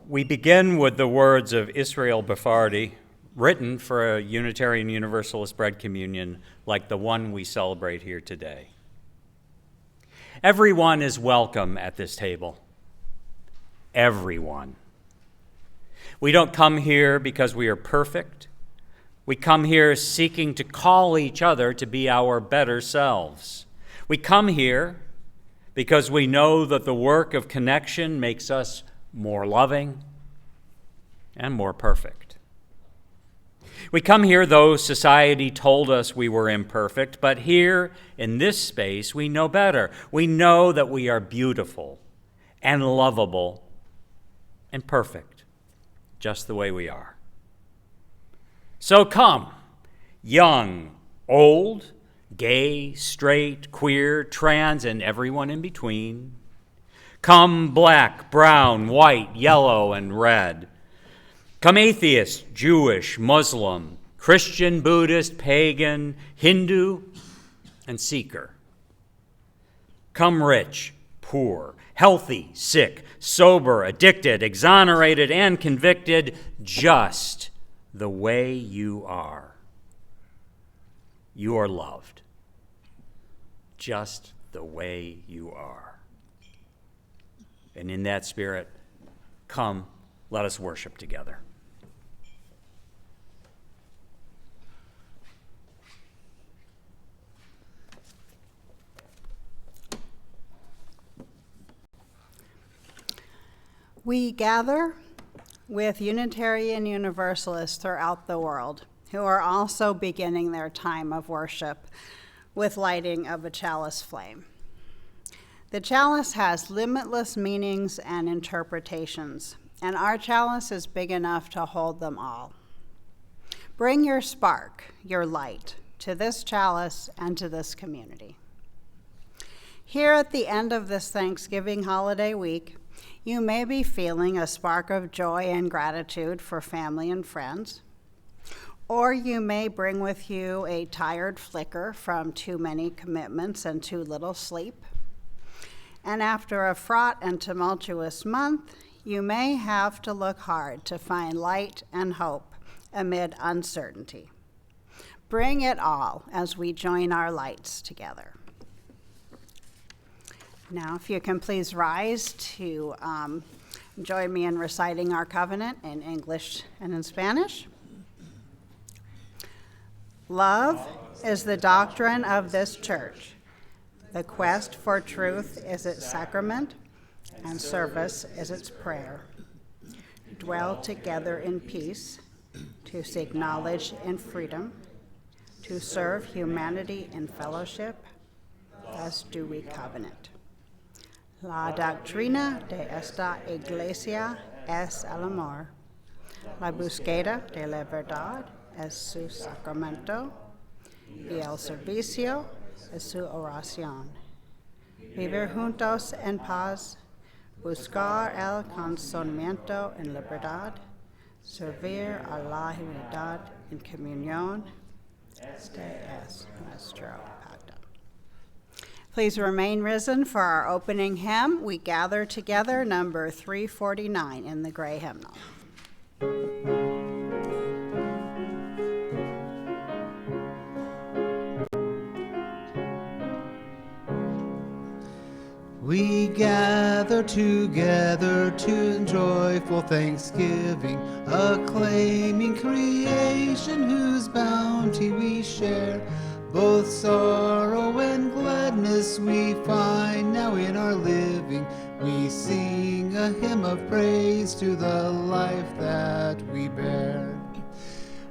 We begin with the words of Israel Bafardi, written for a Unitarian Universalist bread communion like the one we celebrate here today. Everyone is welcome at this table. Everyone. We don't come here because we are perfect. We come here seeking to call each other to be our better selves. We come here because we know that the work of connection makes us more loving and more perfect. We come here though society told us we were imperfect, but here in this space we know better. We know that we are beautiful and lovable and perfect, just the way we are. So come, young, old, gay, straight, queer, trans, and everyone in between. Come black, brown, white, yellow, and red. Come atheist, Jewish, Muslim, Christian, Buddhist, pagan, Hindu, and seeker. Come rich, poor, healthy, sick, sober, addicted, exonerated, and convicted, just the way you are. You are loved, just the way you are. And in that spirit, come, let us worship together. We gather with Unitarian Universalists throughout the world who are also beginning their time of worship with lighting of a chalice flame. The chalice has limitless meanings and interpretations, and our chalice is big enough to hold them all. Bring your spark, your light, to this chalice and to this community. Here at the end of this Thanksgiving holiday week, you may be feeling a spark of joy and gratitude for family and friends, or you may bring with you a tired flicker from too many commitments and too little sleep. And after a fraught and tumultuous month, you may have to look hard to find light and hope amid uncertainty. Bring it all as we join our lights together. Now, if you can please rise to join me in reciting our covenant in English and in Spanish. Love is the doctrine of this church. The quest for truth is its sacrament, and service is its prayer. Dwell together in peace, to seek knowledge in freedom, to serve humanity in fellowship, thus do we covenant. La doctrina de esta iglesia es el amor. La búsqueda de la verdad es su sacramento, y el servicio es su oración. Vivir juntos en paz, buscar el conocimiento en libertad, servir a la unidad en comunión. Este es nuestro pacto. Please remain risen for our opening hymn. We gather together, number 349 in the gray hymnal. We gather together to joyful thanksgiving, acclaiming creation whose bounty we share. Both sorrow and gladness we find now in our living. We sing a hymn of praise to the life that we bear.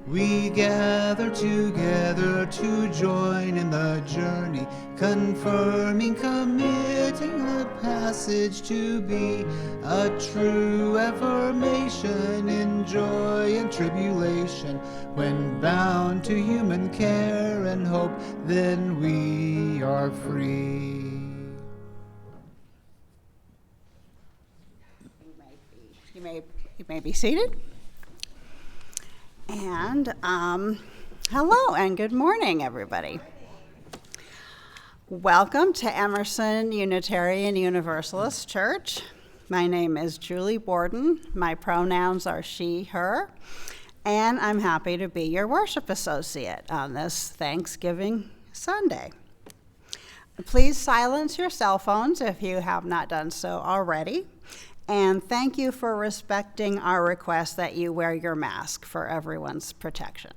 We gather together to join in the journey, confirming, committing the passage to be a true affirmation in joy and tribulation. When bound to human care and hope, then we are free. You may be seated. And hello and good morning, everybody. Welcome to Emerson Unitarian Universalist Church. My name is Julie Borden. My pronouns are she, her, and I'm happy to be your worship associate on this Thanksgiving Sunday. Please silence your cell phones if you have not done so already, and thank you for respecting our request that you wear your mask for everyone's protection.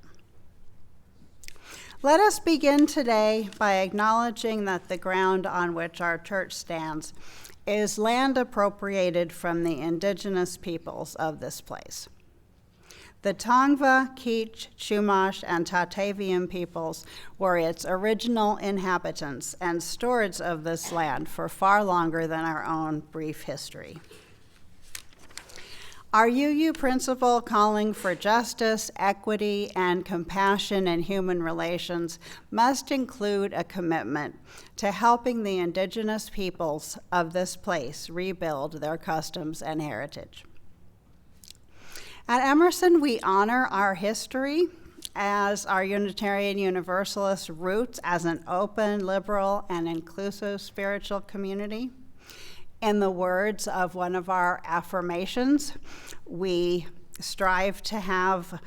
Let us begin today by acknowledging that the ground on which our church stands is land appropriated from the indigenous peoples of this place. The Tongva, Kizh, Chumash, and Tataviam peoples were its original inhabitants and stewards of this land for far longer than our own brief history. Our UU principle calling for justice, equity, and compassion in human relations must include a commitment to helping the indigenous peoples of this place rebuild their customs and heritage. At Emerson, we honor our history as our Unitarian Universalist roots as an open, liberal, and inclusive spiritual community. In the words of one of our affirmations, we strive to have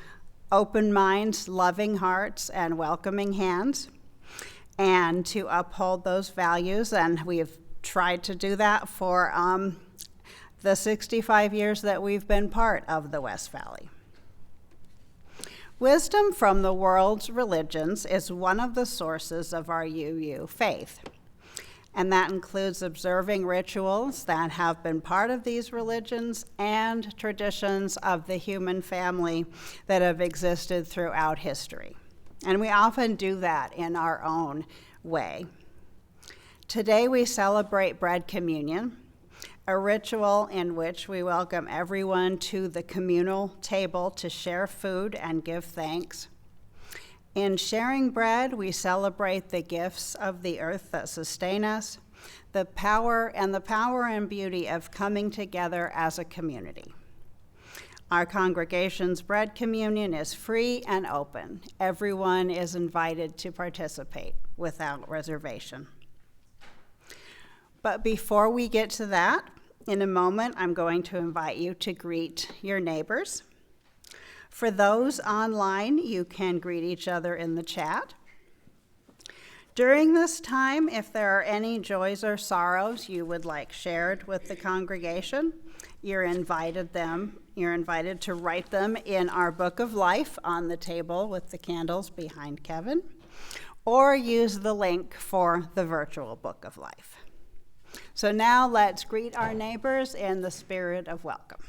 open minds, loving hearts, and welcoming hands, and to uphold those values. And we've tried to do that for the 65 years that we've been part of the West Valley. Wisdom from the world's religions is one of the sources of our UU faith. And that includes observing rituals that have been part of these religions and traditions of the human family that have existed throughout history. And we often do that in our own way. Today we celebrate bread communion, a ritual in which we welcome everyone to the communal table to share food and give thanks. In sharing bread, we celebrate the gifts of the earth that sustain us, the power and beauty of coming together as a community. Our congregation's bread communion is free and open. Everyone is invited to participate without reservation. But before we get to that, in a moment, I'm going to invite you to greet your neighbors. For those online, you can greet each other in the chat. During this time, if there are any joys or sorrows you would like shared with the congregation, you're invited to write them in our Book of Life on the table with the candles behind Kevin, or use the link for the virtual Book of Life. So now let's greet our neighbors in the spirit of welcome.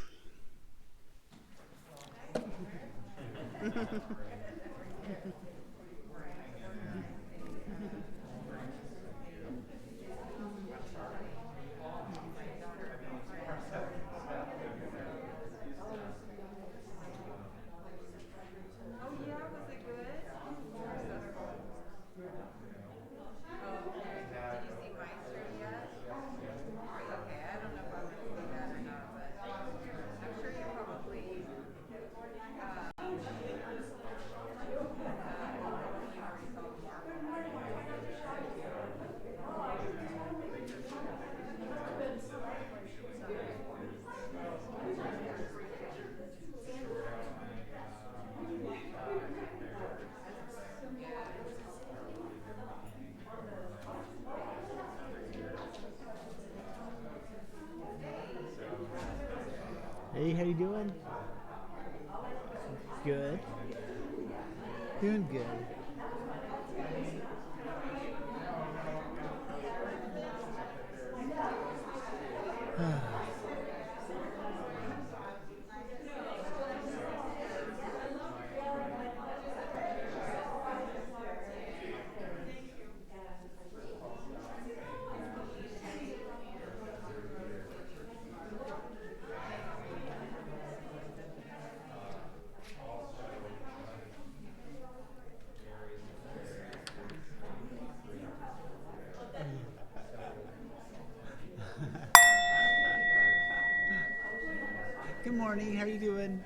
Hey, how you doing? Good. Doing good. Good morning, how you doing?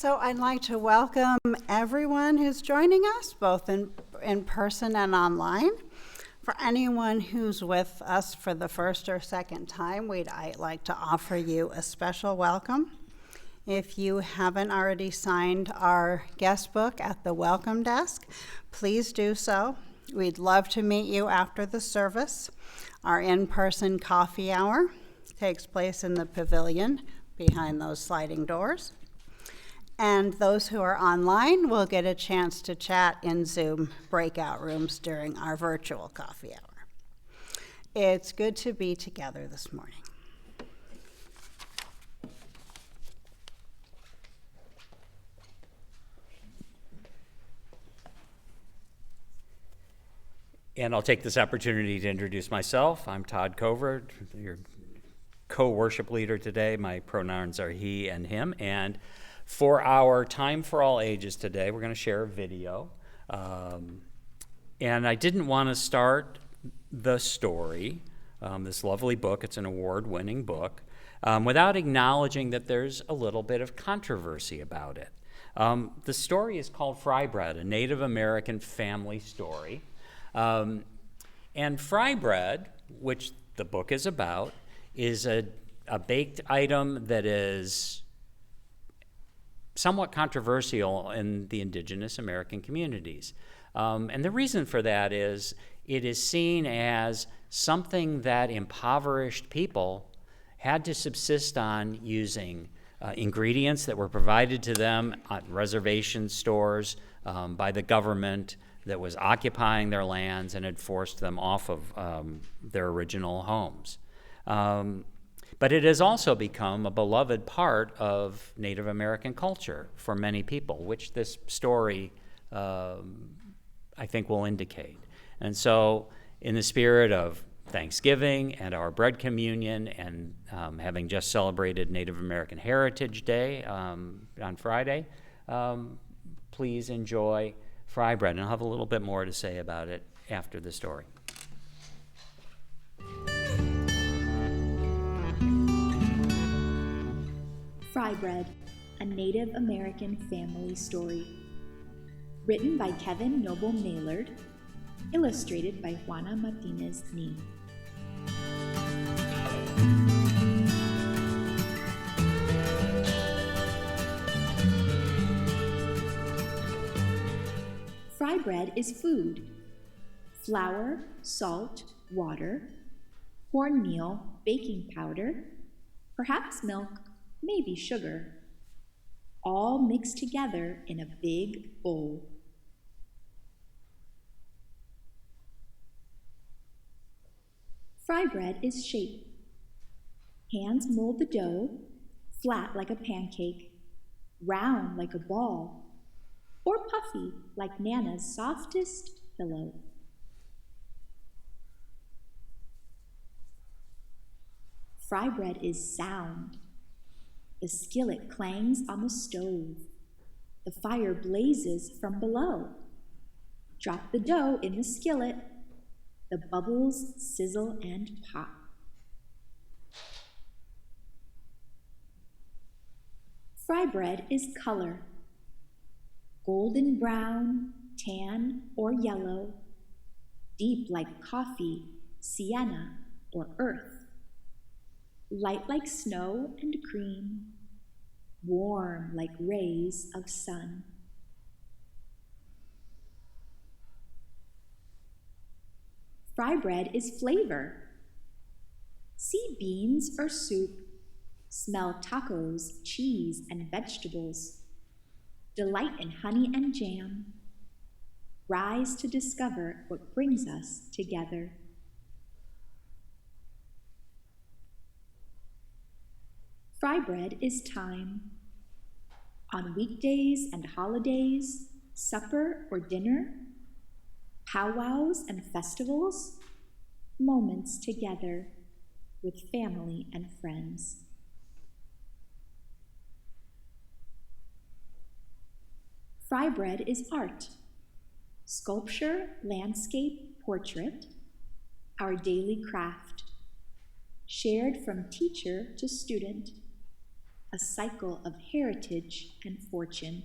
So I'd like to welcome everyone who's joining us, both in person and online. For anyone who's with us for the first or second time, I'd like to offer you a special welcome. If you haven't already signed our guest book at the welcome desk, please do so. We'd love to meet you after the service. Our in-person coffee hour takes place in the pavilion behind those sliding doors. And those who are online will get a chance to chat in Zoom breakout rooms during our virtual coffee hour. It's good to be together this morning. And I'll take this opportunity to introduce myself. I'm Todd Covert, your co-worship leader today. My pronouns are he and him. And for our Time for All Ages today, we're going to share a video. And I didn't want to start the story, this lovely book, it's an award-winning book, without acknowledging that there's a little bit of controversy about it. The story is called Fry Bread, a Native American family story. And fry bread, which the book is about, is a baked item that is somewhat controversial in the indigenous American communities. And the reason for that is it is seen as something that impoverished people had to subsist on using ingredients that were provided to them at reservation stores by the government that was occupying their lands and had forced them off of their original homes. But it has also become a beloved part of Native American culture for many people, which this story, I think, will indicate. And so, in the spirit of Thanksgiving and our bread communion and having just celebrated Native American Heritage Day on Friday, please enjoy fry bread, and I'll have a little bit more to say about it after the story. Fry Bread, a Native American family story. Written by Kevin Noble Maylard, illustrated by Juana Martinez Nin. Fry bread is food. Flour, salt, water, cornmeal, baking powder, perhaps milk, maybe sugar, all mixed together in a big bowl. Fry bread is shape. Hands mold the dough, flat like a pancake, round like a ball, or puffy like Nana's softest pillow. Fry bread is sound. The skillet clangs on the stove. The fire blazes from below. Drop the dough in the skillet. The bubbles sizzle and pop. Fry bread is color. Golden brown, tan, or yellow, deep like coffee, sienna, or earth, light like snow and cream, warm like rays of sun. Fry bread is flavor. See beans or soup, smell tacos, cheese, and vegetables. Delight in honey and jam. Rise to discover what brings us together. Fry bread is time. On weekdays and holidays, supper or dinner, powwows and festivals, moments together with family and friends. Fry bread is art. Sculpture, landscape, portrait, our daily craft, shared from teacher to student, a cycle of heritage and fortune.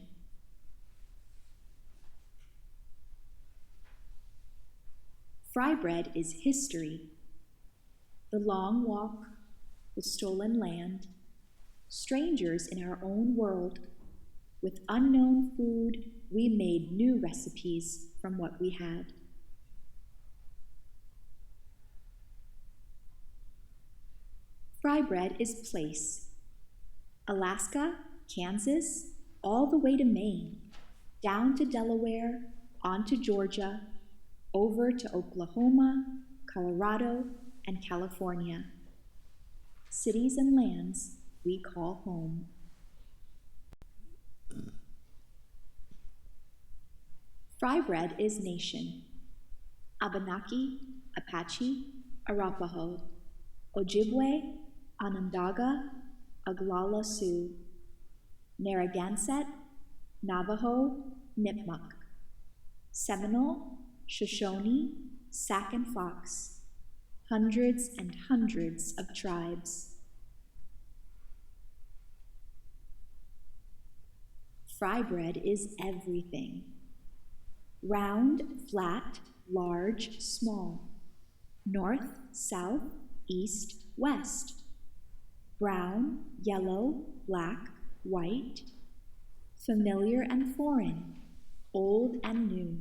Fry bread is history. The long walk, the stolen land, strangers in our own world. With unknown food, we made new recipes from what we had. Fry bread is place. Alaska, Kansas, all the way to Maine, down to Delaware, on to Georgia, over to Oklahoma, Colorado, and California. Cities and lands we call home. Fry bread is nation. Abenaki, Apache, Arapaho, Ojibwe, Onondaga, Oglala Sioux, Narragansett, Navajo, Nipmuc, Seminole, Shoshone, Sac and Fox, hundreds and hundreds of tribes. Fry bread is everything. Round, flat, large, small. North, south, east, west. Brown, yellow, black, white. Familiar and foreign, old and new.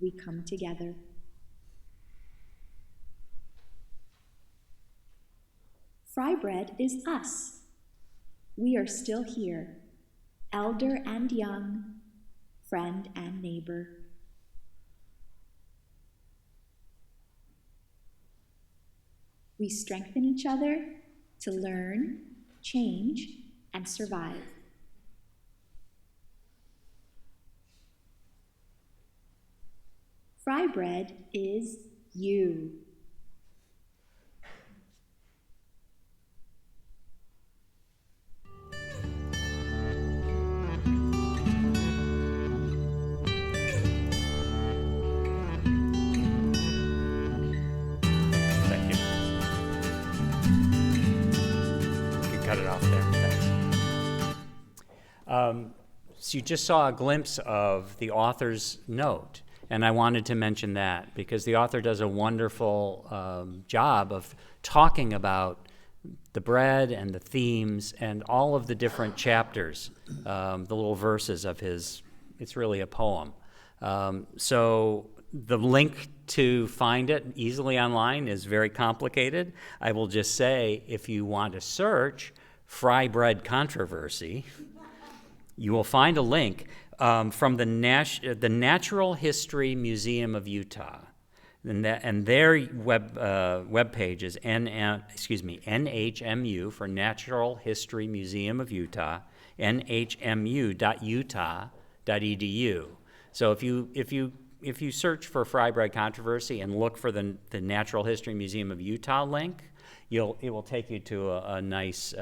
We come together. Fry bread is us. We are still here, elder and young, friend and neighbor. We strengthen each other to learn, change, and survive. Fry bread is you. Thank you. You can cut it off there. Thanks. So you just saw a glimpse of the author's note. And I wanted to mention that because the author does a wonderful job of talking about the bread and the themes and all of the different chapters, the little verses of his. It's really a poem. So the link to find it easily online is very complicated. I will just say, if you want to search Fry Bread Controversy, you will find a link from the Natural History Museum of Utah, and their web page is NHMU for Natural History Museum of Utah, nhmu.utah.edu. So if you search for Fry Bread Controversy and look for the Natural History Museum of Utah link, it will take you to a nice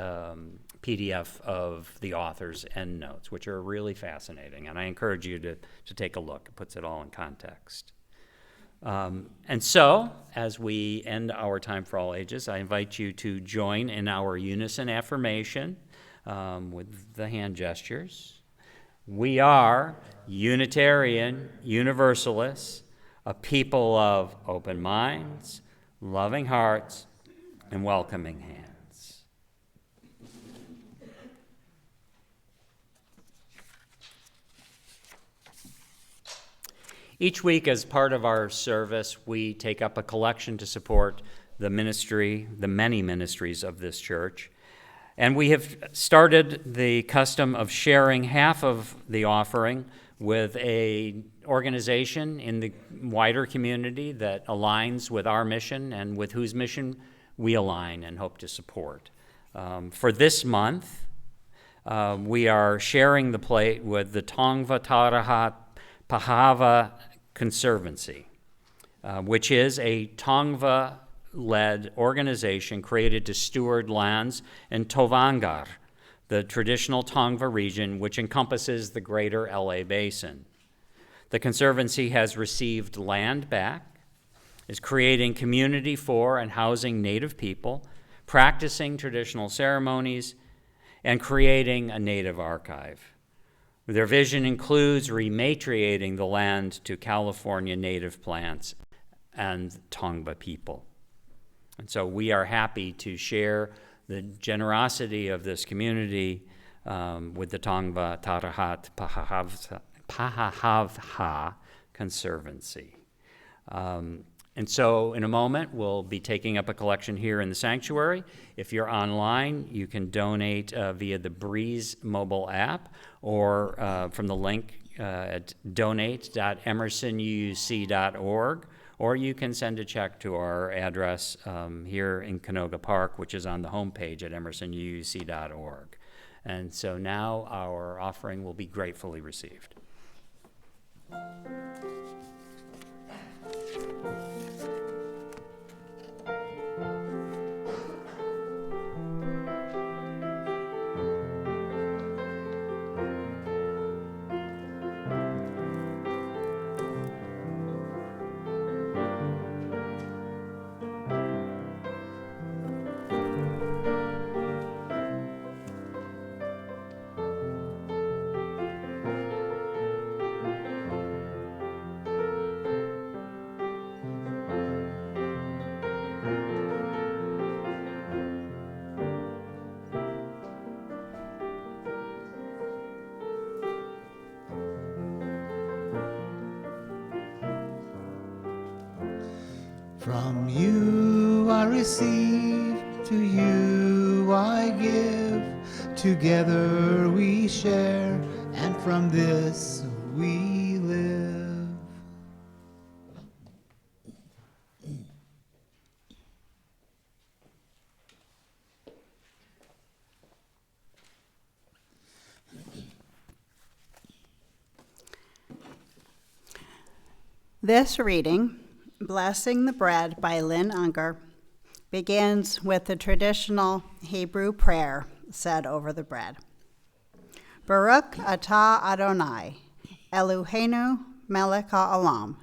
PDF of the author's endnotes, which are really fascinating, and I encourage you to take a look. It puts it all in context. And so, as we end our Time for All Ages, I invite you to join in our unison affirmation with the hand gestures. We are Unitarian Universalists, a people of open minds, loving hearts, and welcoming hands. Each week, as part of our service, we take up a collection to support the ministry, the many ministries of this church. And we have started the custom of sharing half of the offering with an organization in the wider community that aligns with our mission and with whose mission we align and hope to support. For this month, we are sharing the plate with the Tongva Tarahat Pahava Conservancy, which is a Tongva-led organization created to steward lands in Tovangar, the traditional Tongva region, which encompasses the greater LA Basin. The Conservancy has received land back, is creating community for and housing Native people, practicing traditional ceremonies, and creating a native archive. Their vision includes rematriating the land to California native plants and Tongva people. And so we are happy to share the generosity of this community with the Tongva Tarahat Pahahavha Conservancy. And so in a moment, we'll be taking up a collection here in the sanctuary. If you're online, you can donate via the Breeze mobile app or from the link at donate.emersonuc.org, or you can send a check to our address here in Canoga Park, which is on the homepage at emersonuc.org. And so now our offering will be gratefully received. From you I receive, to you I give. Together we share, and from this we live. This reading, Blessing the Bread by Lynn Unger, begins with the traditional Hebrew prayer said over the bread. Baruch atah Adonai, Eloheinu melech ha'olam,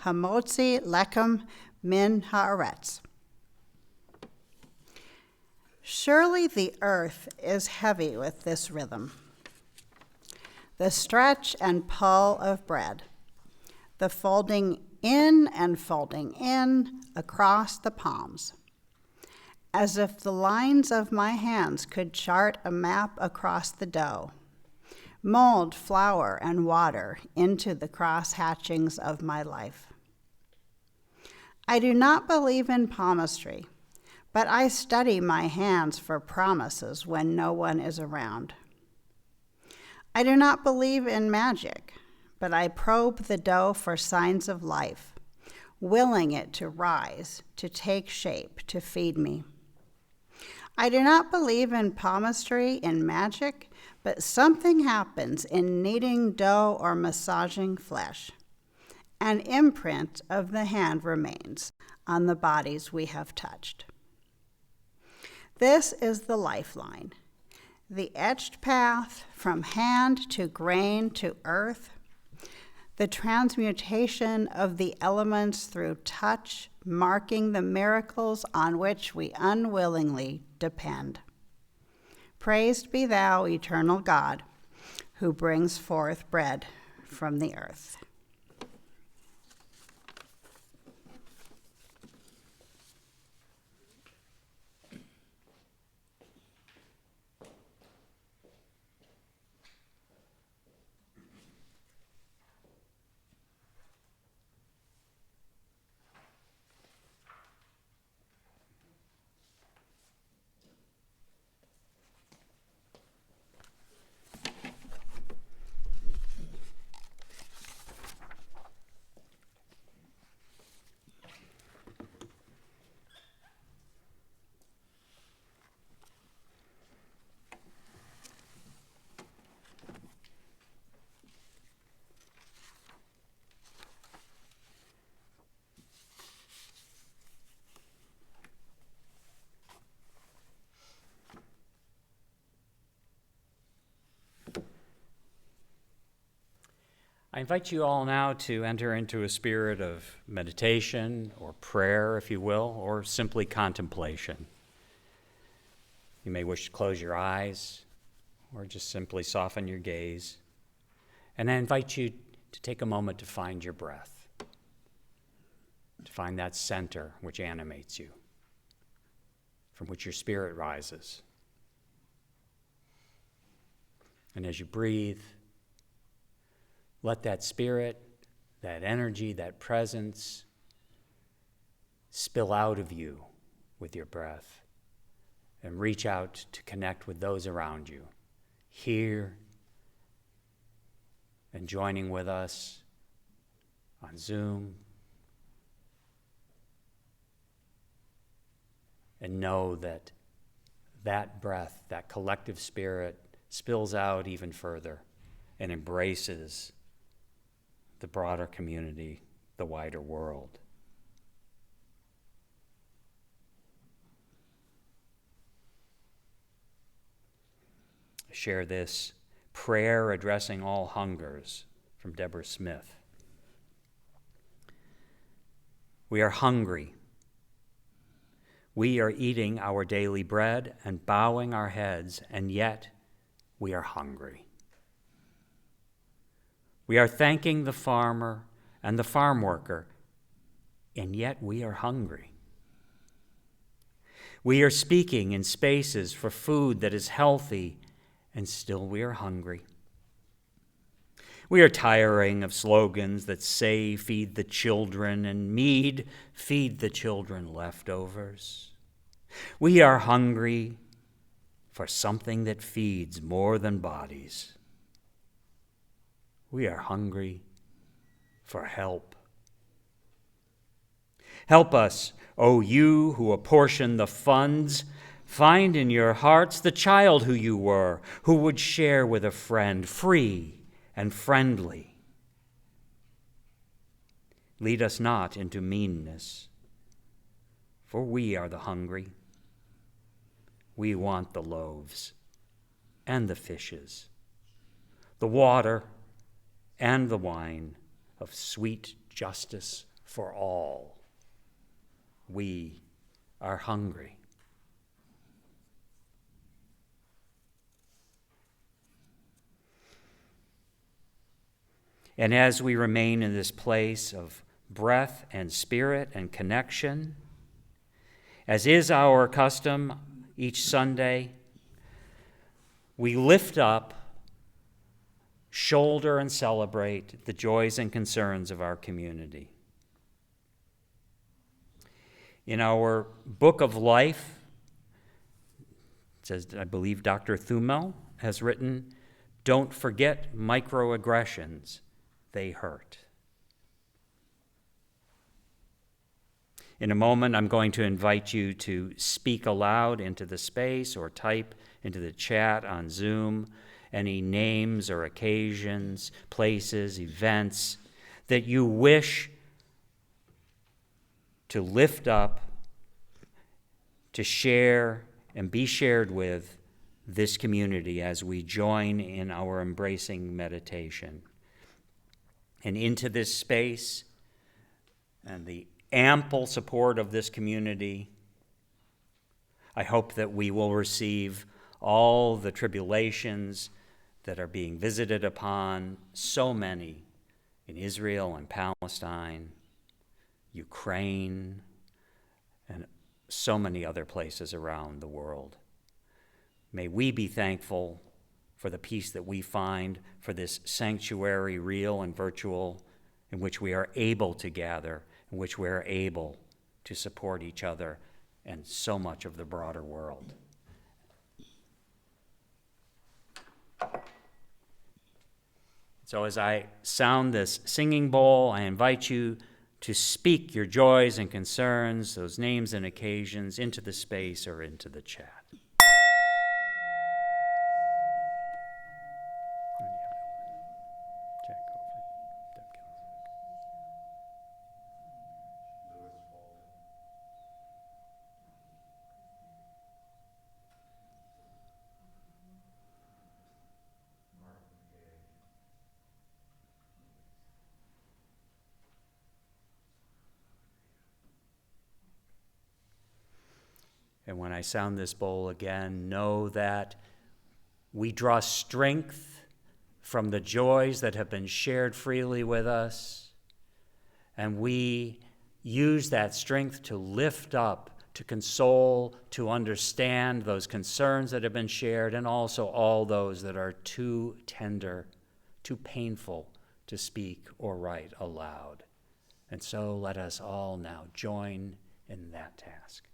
hamotzi lechem min haaretz. Surely the earth is heavy with this rhythm, the stretch and pull of bread, the folding in and folding in across the palms, as if the lines of my hands could chart a map across the dough, mold flour and water into the cross-hatchings of my life. I do not believe in palmistry, but I study my hands for promises when no one is around. I do not believe in magic, but I probe the dough for signs of life, willing it to rise, to take shape, to feed me. I do not believe in palmistry, in magic, but something happens in kneading dough or massaging flesh. An imprint of the hand remains on the bodies we have touched. This is the lifeline, the etched path from hand to grain to earth, the transmutation of the elements through touch, marking the miracles on which we unwillingly depend. Praised be thou, eternal God, who brings forth bread from the earth. I invite you all now to enter into a spirit of meditation or prayer, if you will, or simply contemplation. You may wish to close your eyes, or just simply soften your gaze. And I invite you to take a moment to find your breath, to find that center which animates you, from which your spirit rises. And as you breathe, let that spirit, that energy, that presence spill out of you with your breath and reach out to connect with those around you, here and joining with us on Zoom. And know that that breath, that collective spirit, spills out even further and embraces the broader community, the wider world. I share this prayer addressing all hungers from Deborah Smith. We are hungry. We are eating our daily bread and bowing our heads, and yet we are hungry. We are thanking the farmer and the farm worker, and yet we are hungry. We are speaking in spaces for food that is healthy, and still we are hungry. We are tiring of slogans that say, feed the children, and mead, feed the children leftovers. We are hungry for something that feeds more than bodies. We are hungry for help. Help us, O you who apportion the funds. Find in your hearts the child who you were, who would share with a friend, free and friendly. Lead us not into meanness, for we are the hungry. We want the loaves and the fishes, the water and the wine of sweet justice for all. We are hungry. And as we remain in this place of breath and spirit and connection, as is our custom each Sunday, we lift up, shoulder, and celebrate the joys and concerns of our community. In our book of life, it says, I believe Dr. Thumel has written, don't forget microaggressions. They hurt. In a moment, I'm going to invite you to speak aloud into the space or type into the chat on Zoom any names or occasions, places, events that you wish to lift up, to share and be shared with this community as we join in our embracing meditation. And into this space and the ample support of this community, I hope that we will receive all the tribulations that are being visited upon so many in Israel and Palestine, Ukraine, and so many other places around the world. May we be thankful for the peace that we find, for this sanctuary, real and virtual, in which we are able to gather, in which we are able to support each other and so much of the broader world. So as I sound this singing bowl, I invite you to speak your joys and concerns, those names and occasions, into the space or into the chat. And when I sound this bowl again, know that We draw strength from the joys that have been shared freely with us, and we use that strength to lift up, to console, to understand those concerns that have been shared, and also all those that are too tender, too painful to speak or write aloud. And so let us all now join in that task.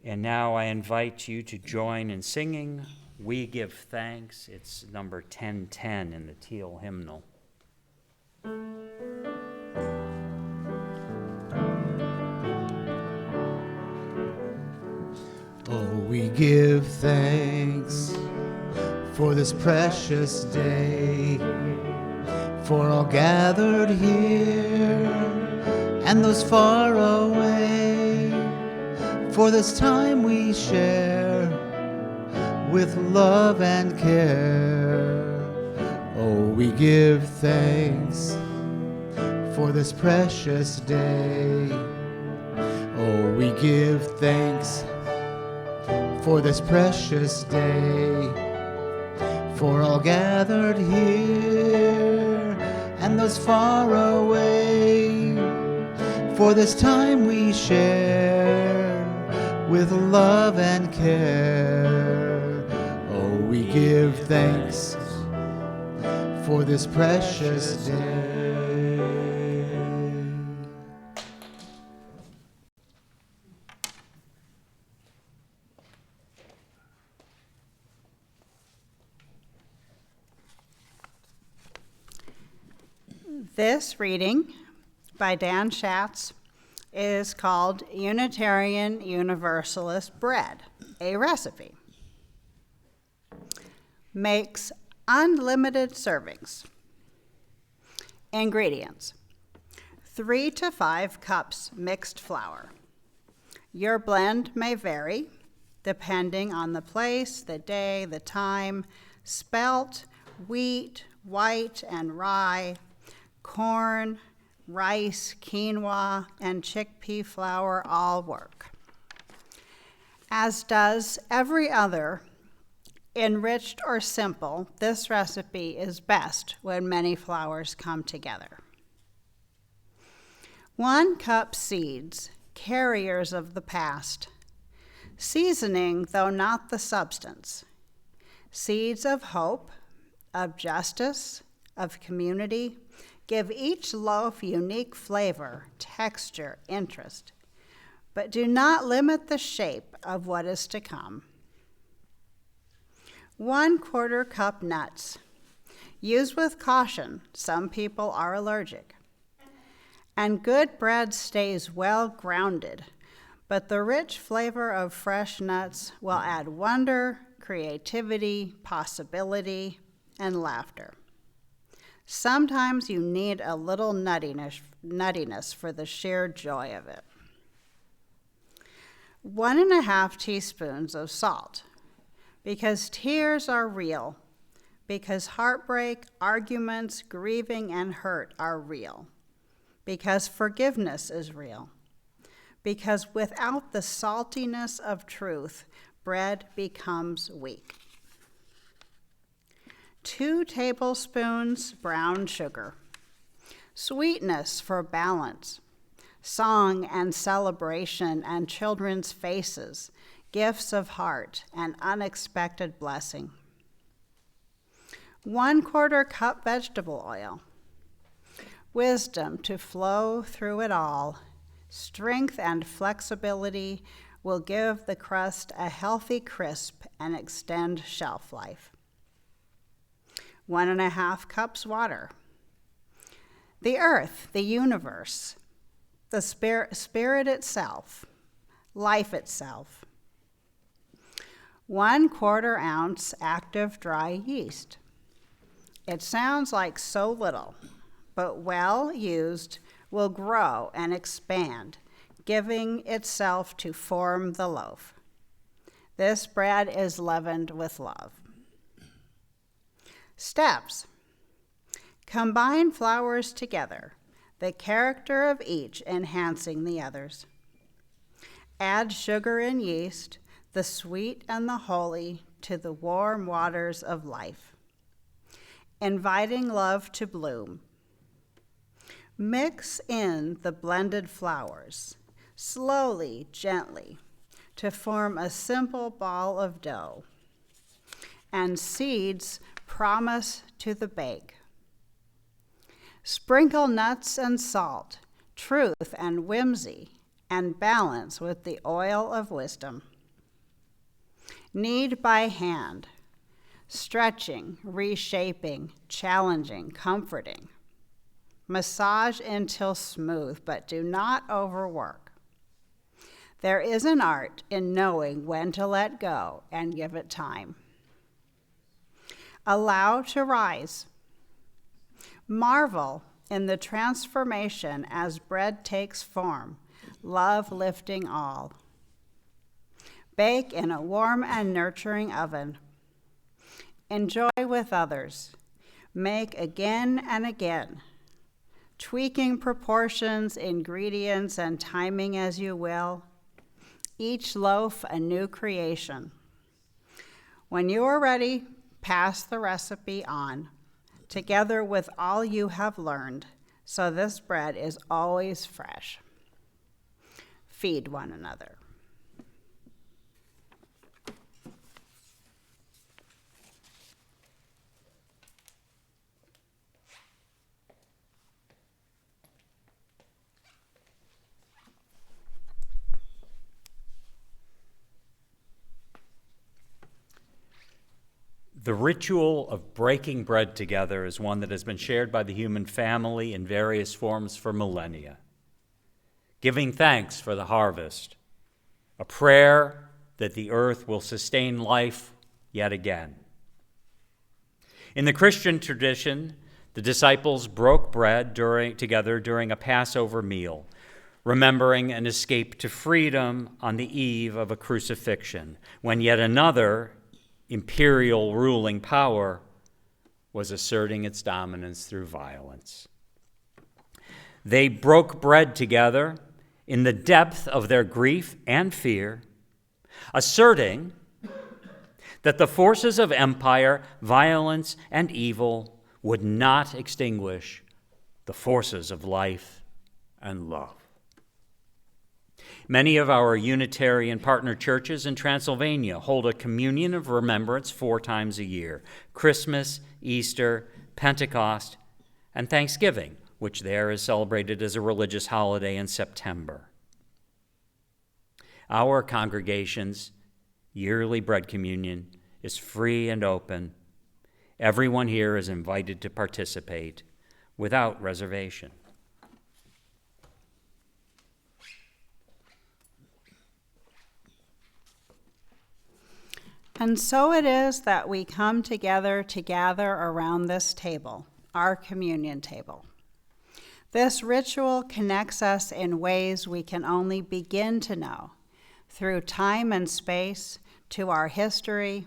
And now I invite you to join in singing We Give Thanks. It's number 1010 in the teal hymnal. Oh, we give thanks for this precious day, for all gathered here and those far away, for this time we share with love and care. Oh, we give thanks for this precious day. Oh, we give thanks for this precious day, for all gathered here and those far away, for this time we share with love and care. Oh, we give thanks for this precious day. This reading by Dan Schatz is called Unitarian Universalist Bread, a recipe. Makes unlimited servings. Ingredients: 3 to 5 cups mixed flour. Your blend may vary depending on the place, the day, the time. Spelt, wheat, white, and rye, corn, rice, quinoa, and chickpea flour all work. As does every other, enriched or simple, this recipe is best when many flours come together. 1 cup seeds, carriers of the past, seasoning though not the substance, seeds of hope, of justice, of community, give each loaf unique flavor, texture, interest, but do not limit the shape of what is to come. 1/4 cup nuts. Use with caution, some people are allergic. And good bread stays well grounded, but the rich flavor of fresh nuts will add wonder, creativity, possibility, and laughter. Sometimes you need a little nuttiness for the sheer joy of it. 1½ teaspoons of salt, because tears are real, because heartbreak, arguments, grieving, and hurt are real, because forgiveness is real, because without the saltiness of truth, bread becomes weak. 2 tablespoons brown sugar. Sweetness for balance. Song and celebration and children's faces, gifts of heart and unexpected blessing. 1/4 cup vegetable oil. Wisdom to flow through it all. Strength and flexibility will give the crust a healthy crisp and extend shelf life. 1½ cups water. The earth, the universe, the spirit itself, life itself. 1/4 ounce active dry yeast. It sounds like so little, but well used will grow and expand, giving itself to form the loaf. This bread is leavened with love. Steps. Combine flours together, the character of each enhancing the others. Add sugar and yeast, the sweet and the holy, to the warm waters of life, inviting love to bloom. Mix in the blended flours, slowly, gently, to form a simple ball of dough, and seeds promise to the bake. Sprinkle nuts and salt, truth and whimsy, and balance with the oil of wisdom. Knead by hand, stretching, reshaping, challenging, comforting. Massage until smooth, but do not overwork. There is an art in knowing when to let go and give it time. Allow to rise. Marvel in the transformation as bread takes form, love lifting all. Bake in a warm and nurturing oven. Enjoy with others. Make again and again. Tweaking proportions, ingredients, and timing as you will. Each loaf a new creation. When you are ready, pass the recipe on, together with all you have learned, so this bread is always fresh. Feed one another. The ritual of breaking bread together is one that has been shared by the human family in various forms for millennia. Giving thanks for the harvest, a prayer that the earth will sustain life yet again. In the Christian tradition, the disciples broke bread together during a Passover meal, remembering an escape to freedom on the eve of a crucifixion, when yet another imperial ruling power was asserting its dominance through violence. They broke bread together in the depth of their grief and fear, asserting that the forces of empire, violence, and evil would not extinguish the forces of life and love. Many of our Unitarian partner churches in Transylvania hold a communion of remembrance 4 times a year: Christmas, Easter, Pentecost, and Thanksgiving, which there is celebrated as a religious holiday in September. Our congregation's yearly bread communion is free and open. Everyone here is invited to participate without reservation. And so it is that we come together to gather around this table, our communion table. This ritual connects us in ways we can only begin to know, through time and space, to our history,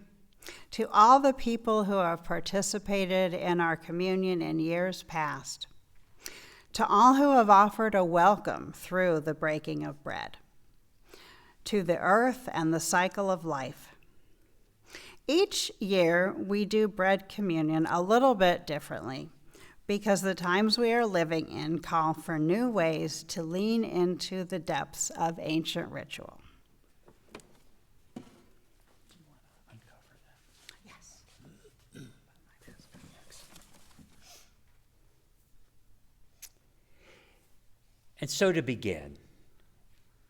to all the people who have participated in our communion in years past, to all who have offered a welcome through the breaking of bread, to the earth and the cycle of life. Each year, we do bread communion a little bit differently because the times we are living in call for new ways to lean into the depths of ancient ritual. Yes. And so to begin,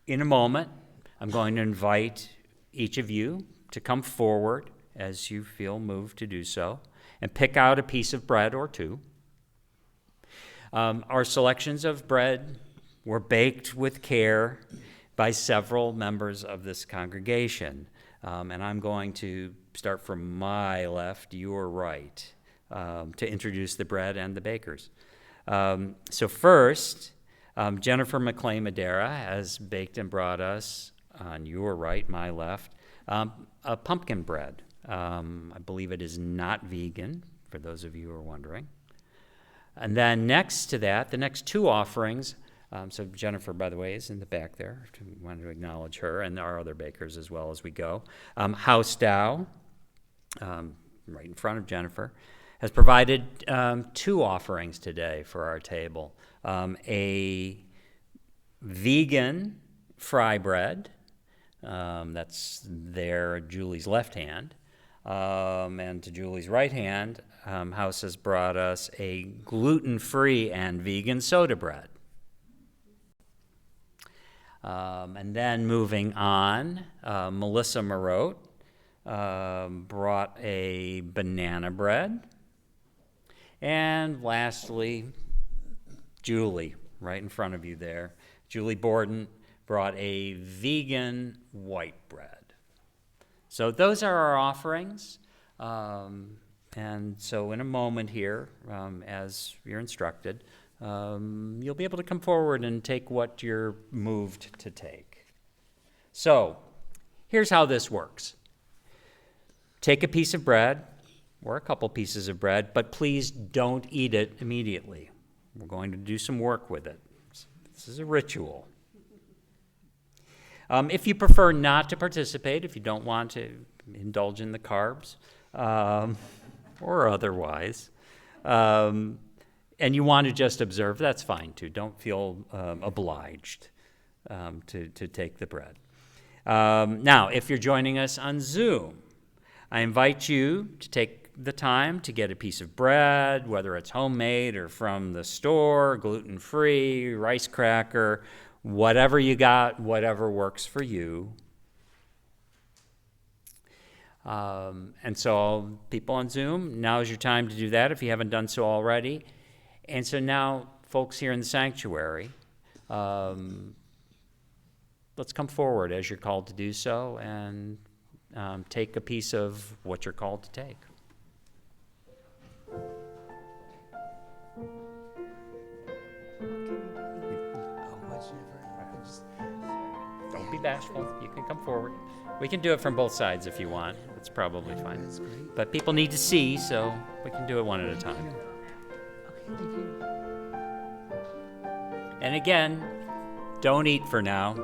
in a moment, I'm going to invite each of you to come forward as you feel moved to do so, and pick out a piece of bread or two. Our selections of bread were baked with care by several members of this congregation, and I'm going to start from my left, your right. to introduce the bread and the bakers. So first, Jennifer McClain Madera has baked and brought us, on your right, my left, a pumpkin bread. I believe it is not vegan, for those of you who are wondering. And then next to that, the next two offerings, so Jennifer, by the way, is in the back there. We wanted to acknowledge her and our other bakers as well as we go. House Dow, right in front of Jennifer, has provided two offerings today for our table. A vegan fry bread, that's there, Julie's left hand. And to Julie's right hand, House has brought us a gluten-free and vegan soda bread. And then moving on, Melissa Marotte brought a banana bread. And lastly, Julie, right in front of you there, Julie Borden brought a vegan white bread. So those are our offerings. And so in a moment here, as you're instructed, you'll be able to come forward and take what you're moved to take. So here's how this works. Take a piece of bread, or a couple pieces of bread, but please don't eat it immediately. We're going to do some work with it. This is a ritual. If you prefer not to participate, if you don't want to indulge in the carbs, or otherwise, and you want to just observe, that's fine too. Don't feel obliged to take the bread. Now, if you're joining us on Zoom, I invite you to take the time to get a piece of bread, whether it's homemade or from the store, gluten-free, rice cracker, whatever you got, whatever works for you. And so people on Zoom, now is your time to do that if you haven't done so already. And so now, folks here in the sanctuary, let's come forward as you're called to do so and take a piece of what you're called to take. Don't be bashful. You can come forward. We can do it from both sides if you want. It's probably fine. That's great. But people need to see, so we can do it one at a time. Okay, thank you. And again, don't eat for now.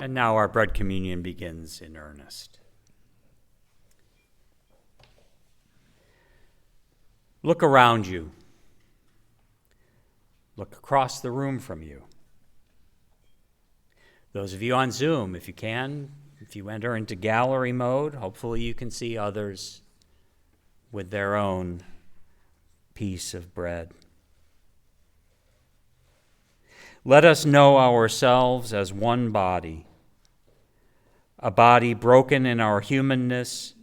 And now our bread communion begins in earnest. Look around you. Look across the room from you. Those of you on Zoom, if you can, if you enter into gallery mode, hopefully you can see others with their own piece of bread. Let us know ourselves as one body, a body broken in our humanness,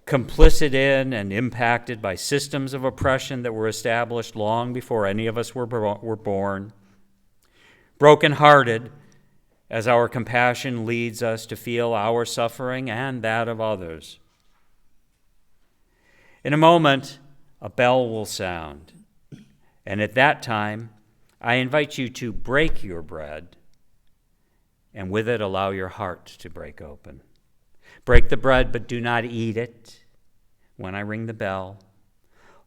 complicit in and impacted by systems of oppression that were established long before any of us were born, broken-hearted as our compassion leads us to feel our suffering and that of others. In a moment, a bell will sound, and at that time, I invite you to break your bread, and with it, allow your heart to break open. Break the bread, but do not eat it when I ring the bell.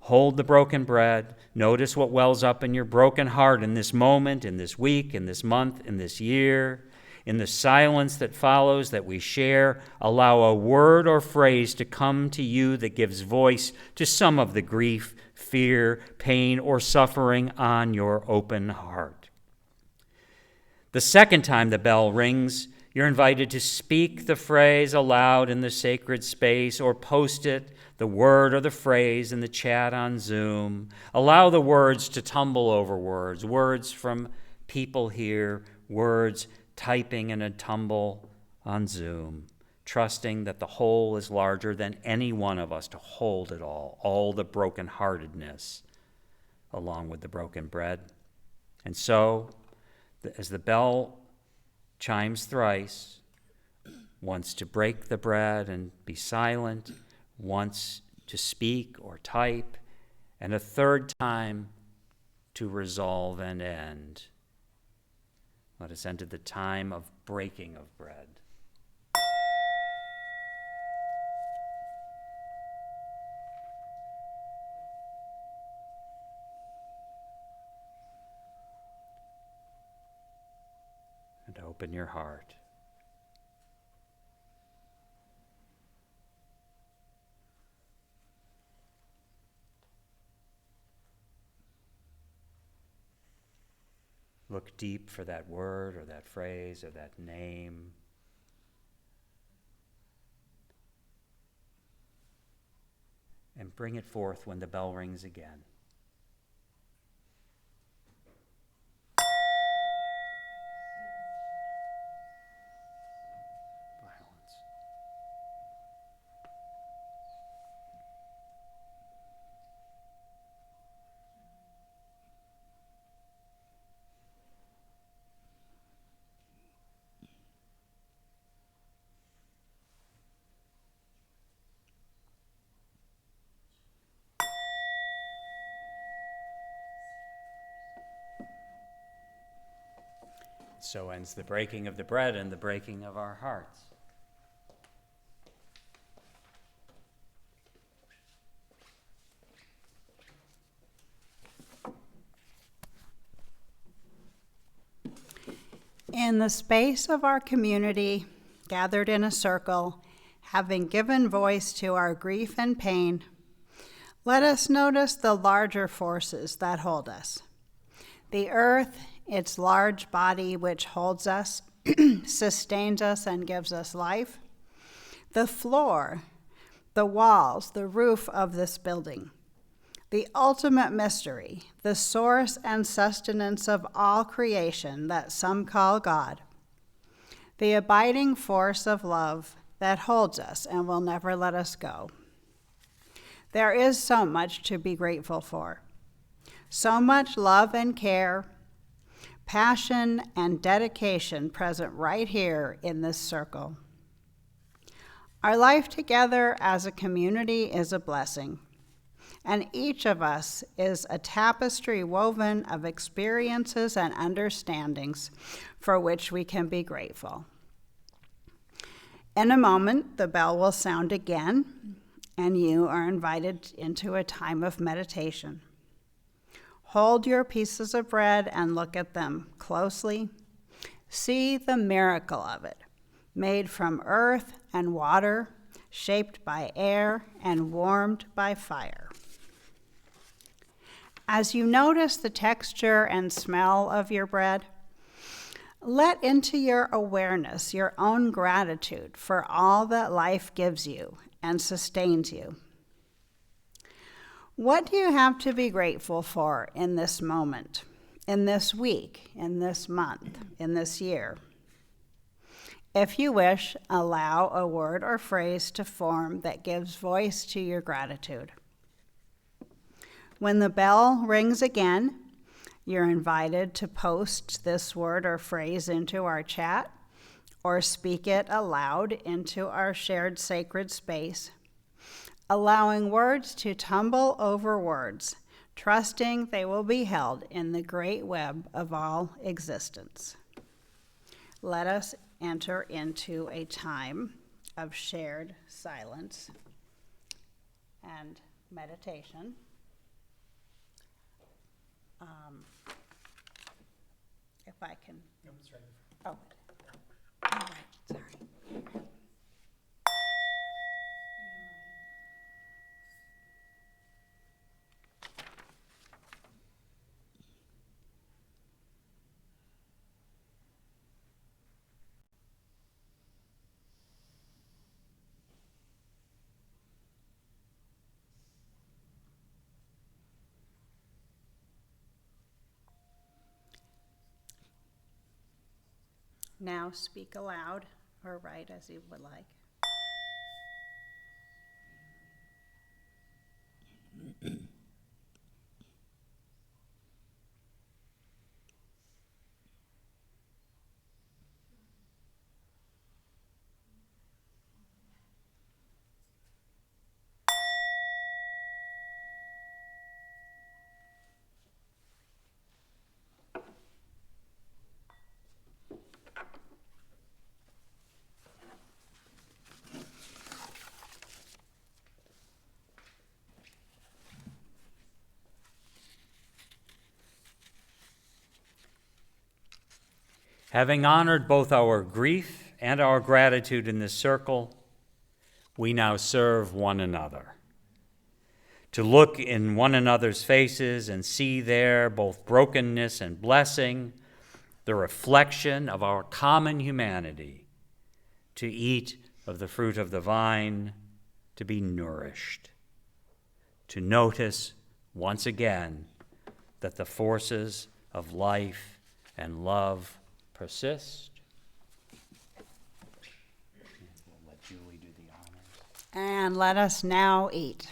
Hold the broken bread. Notice what wells up in your broken heart in this moment, in this week, in this month, in this year. In the silence that follows that we share, allow a word or phrase to come to you that gives voice to some of the grief, fear, pain, or suffering on your open heart. The second time the bell rings, you're invited to speak the phrase aloud in the sacred space or post it, the word or the phrase, in the chat on Zoom. Allow the words to tumble over words, words from people here, words typing in a tumble on Zoom, trusting that the whole is larger than any one of us to hold it all the brokenheartedness along with the broken bread. And so, as the bell chimes thrice, once to break the bread and be silent, once to speak or type, and a third time to resolve and end. Let us enter the time of breaking of bread. And open your heart. Look deep for that word or that phrase or that name. And bring it forth when the bell rings again. Violence. So ends the breaking of the bread and the breaking of our hearts. In the space of our community, gathered in a circle, having given voice to our grief and pain, let us notice the larger forces that hold us. The earth, its large body which holds us, sustains us, and gives us life. The floor, the walls, the roof of this building. The ultimate mystery, the source and sustenance of all creation that some call God. The abiding force of love that holds us and will never let us go. There is so much to be grateful for. So much love and care, passion and dedication present right here in this circle. Our life together as a community is a blessing, and each of us is a tapestry woven of experiences and understandings for which we can be grateful. In a moment, the bell will sound again, and you are invited into a time of meditation. Hold your pieces of bread and look at them closely. See the miracle of it, made from earth and water, shaped by air and warmed by fire. As you notice the texture and smell of your bread, let into your awareness your own gratitude for all that life gives you and sustains you. What do you have to be grateful for in this moment, in this week, in this month, in this year? If you wish, allow a word or phrase to form that gives voice to your gratitude. When the bell rings again, you're invited to post this word or phrase into our chat or speak it aloud into our shared sacred space, allowing words to tumble over words, trusting they will be held in the great web of all existence. Let us enter into a time of shared silence and meditation. If I can. No, it's right. Oh, all right, sorry. Now speak aloud or write as you would like. Having honored both our grief and our gratitude in this circle, we now serve one another. To look in one another's faces and see there both brokenness and blessing, the reflection of our common humanity, to eat of the fruit of the vine, to be nourished, to notice once again that the forces of life and love persist. We'll let Julie do the honors. And let us now eat.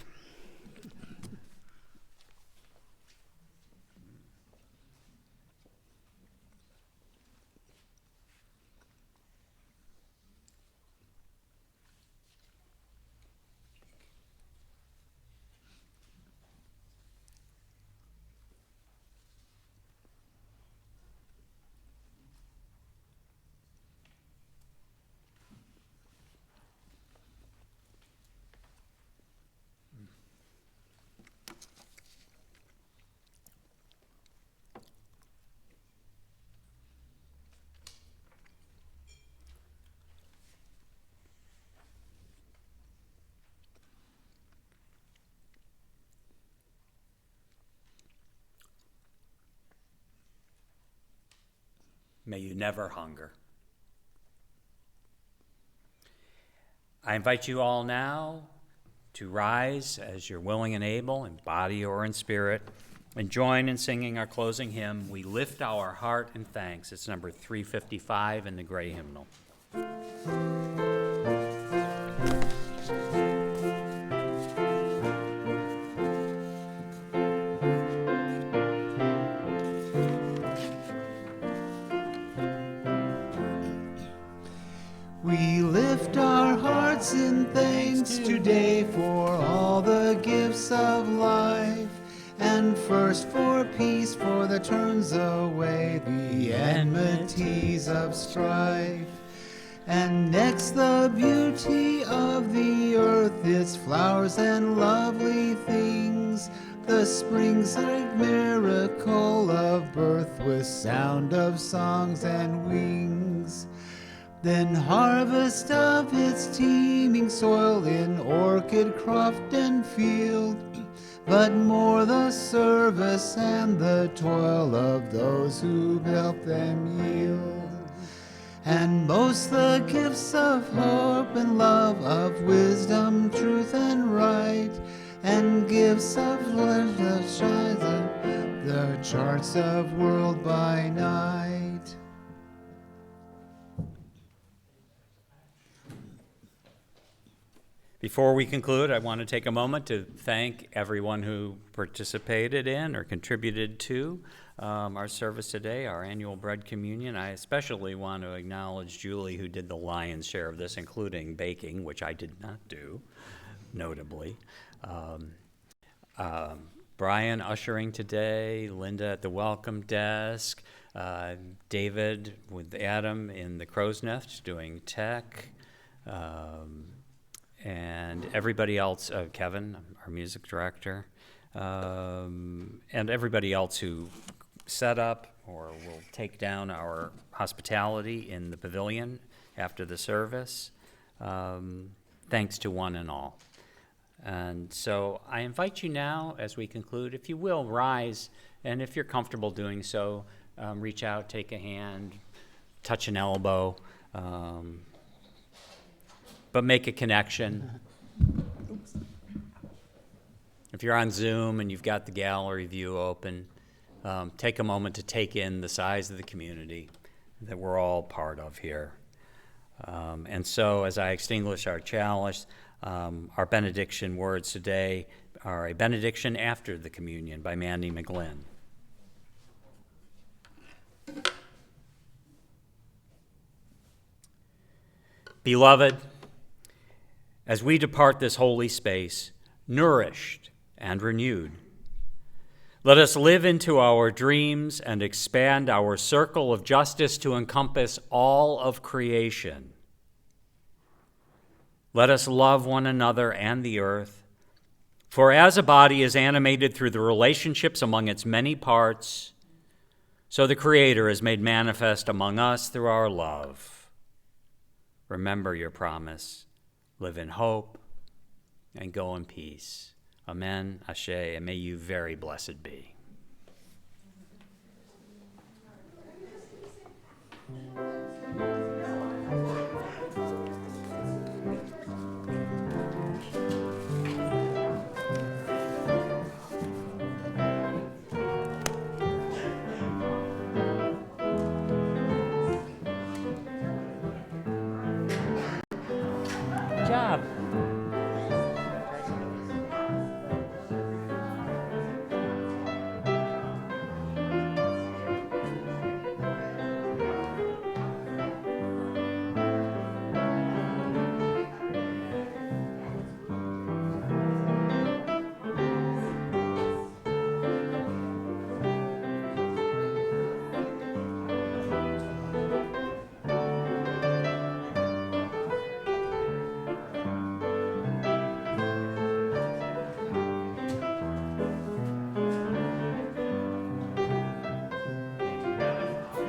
May you never hunger. I invite you all now to rise as you're willing and able, in body or in spirit, and join in singing our closing hymn, We Lift Our Heart in Thanks. It's number 355 in the gray hymnal. We lift our hearts in thanks today for all the gifts of life, and first for peace, for that turns away the enmities of strife. And next the beauty of the earth, its flowers and lovely things, the spring's miracle of birth with the sound of songs and wings. Then harvest of its teeming soil in orchid, croft, and field, but more the service and the toil of those who help them yield. And most the gifts of hope and love, of wisdom, truth, and right, and gifts of love that shines the charts of world by night. Before we conclude, I want to take a moment to thank everyone who participated in or contributed to our service today, our annual bread communion. I especially want to acknowledge Julie, who did the lion's share of this, including baking, which I did not do, notably. Brian ushering today, Linda at the welcome desk, David with Adam in the crow's nest doing tech, and everybody else, Kevin, our music director, and everybody else who set up or will take down our hospitality in the pavilion after the service. Thanks to one and all. And so I invite you now, as we conclude, if you will, rise, and if you're comfortable doing so, reach out, take a hand, touch an elbow, but make a connection. If you're on Zoom and you've got the gallery view open, take a moment to take in the size of the community that we're all part of here. And so as I extinguish our chalice, our benediction words today are a benediction after the communion by Mandy McGlynn. Beloved, as we depart this holy space, nourished and renewed, let us live into our dreams and expand our circle of justice to encompass all of creation. Let us love one another and the earth, for as a body is animated through the relationships among its many parts, so the Creator is made manifest among us through our love. Remember your promise, live in hope, and go in peace. Amen, Ashe, and may you very blessed be. Good job.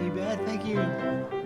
You bet, thank you.